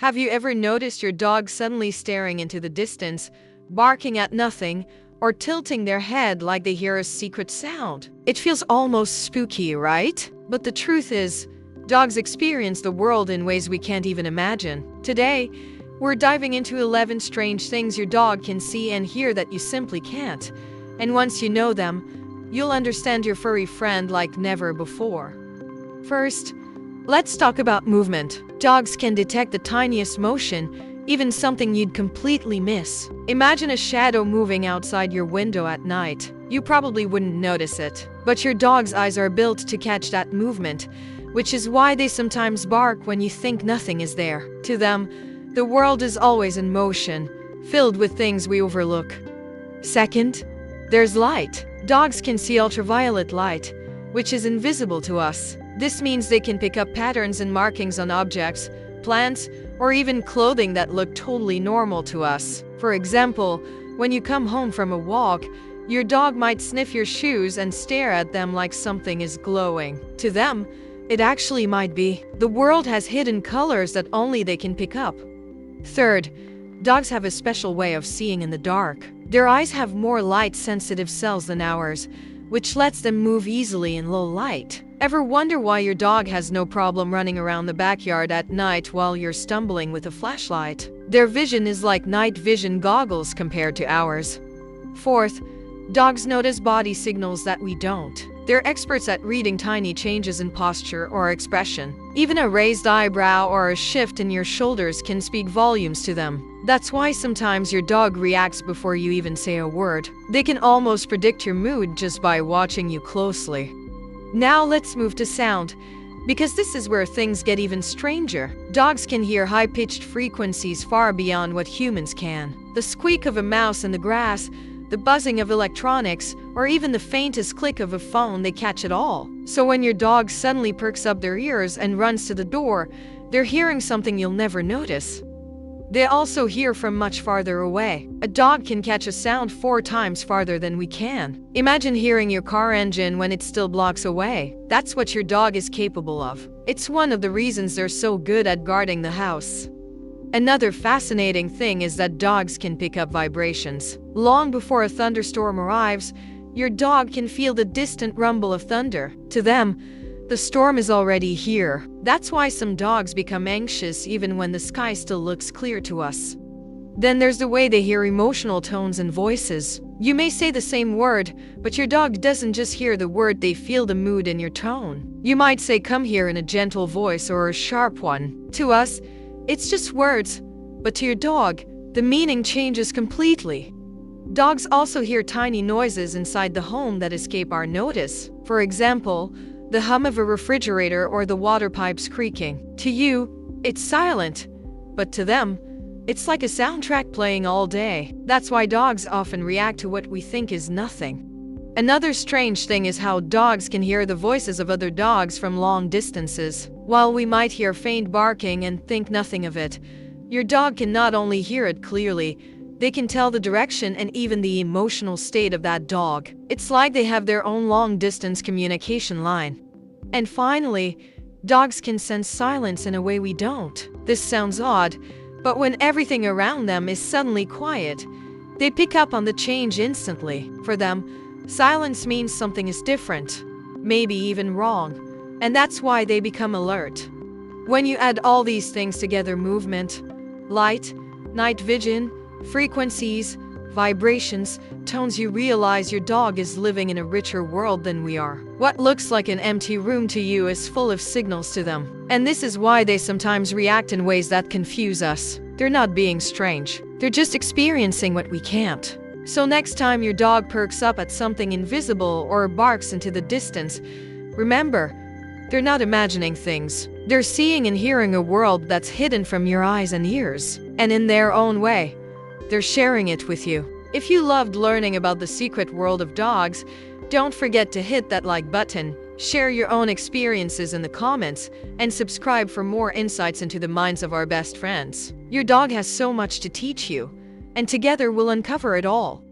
Have you ever noticed your dog suddenly staring into the distance, barking at nothing, or tilting their head like they hear a secret sound? It feels almost spooky, right? But the truth is, dogs experience the world in ways we can't even imagine. Today, we're diving into 11 strange things your dog can see and hear that you simply can't. And once you know them, you'll understand your furry friend like never before. First, let's talk about movement. Dogs can detect the tiniest motion, even something you'd completely miss. Imagine a shadow moving outside your window at night. You probably wouldn't notice it, but your dog's eyes are built to catch that movement, which is why they sometimes bark when you think nothing is there. To them, the world is always in motion, filled with things we overlook. Second, there's light. Dogs can see ultraviolet light, which is invisible to us. This means they can pick up patterns and markings on objects, plants, or even clothing that look totally normal to us. For example, when you come home from a walk, your dog might sniff your shoes and stare at them like something is glowing. To them, it actually might be. The world has hidden colors that only they can pick up. Third, dogs have a special way of seeing in the dark. Their eyes have more light-sensitive cells than ours, which lets them move easily in low light. Ever wonder why your dog has no problem running around the backyard at night while you're stumbling with a flashlight? Their vision is like night vision goggles compared to ours. Fourth, dogs notice body signals that we don't. They're experts at reading tiny changes in posture or expression. Even a raised eyebrow or a shift in your shoulders can speak volumes to them. That's why sometimes your dog reacts before you even say a word. They can almost predict your mood just by watching you closely. Now let's move to sound, because this is where things get even stranger. Dogs can hear high-pitched frequencies far beyond what humans can. The squeak of a mouse in the grass, the buzzing of electronics, or even the faintest click of a phone, they catch it all. So when your dog suddenly perks up their ears and runs to the door, they're hearing something you'll never notice. They also hear from much farther away. A dog can catch a sound 4 times farther than we can. Imagine hearing your car engine when it's still blocks away. That's what your dog is capable of. It's one of the reasons they're so good at guarding the house. Another fascinating thing is that dogs can pick up vibrations. Long before a thunderstorm arrives, your dog can feel the distant rumble of thunder. To them, the storm is already here. That's why some dogs become anxious even when the sky still looks clear to us. Then there's the way they hear emotional tones and voices. You may say the same word, but your dog doesn't just hear the word, they feel the mood in your tone. You might say "come here" in a gentle voice or a sharp one. To us, it's just words, but to your dog, the meaning changes completely. Dogs also hear tiny noises inside the home that escape our notice. For example, the hum of a refrigerator or the water pipes creaking. To you, it's silent, but to them, it's like a soundtrack playing all day. That's why dogs often react to what we think is nothing. Another strange thing is how dogs can hear the voices of other dogs from long distances. While we might hear faint barking and think nothing of it, your dog can not only hear it clearly, they can tell the direction and even the emotional state of that dog. It's like they have their own long-distance communication line. And finally, dogs can sense silence in a way we don't. This sounds odd, but when everything around them is suddenly quiet, they pick up on the change instantly. For them, silence means something is different, maybe even wrong, and that's why they become alert. When you add all these things together, movement, light, night vision, frequencies, vibrations, tones, you realize your dog is living in a richer world than we are. What looks like an empty room to you is full of signals to them. And this is why they sometimes react in ways that confuse us. They're not being strange. They're just experiencing what we can't. So next time your dog perks up at something invisible or barks into the distance, remember, they're not imagining things. They're seeing and hearing a world that's hidden from your eyes and ears. And in their own way, they're sharing it with you. If you loved learning about the secret world of dogs, don't forget to hit that like button, share your own experiences in the comments, and subscribe for more insights into the minds of our best friends. Your dog has so much to teach you, and together we'll uncover it all.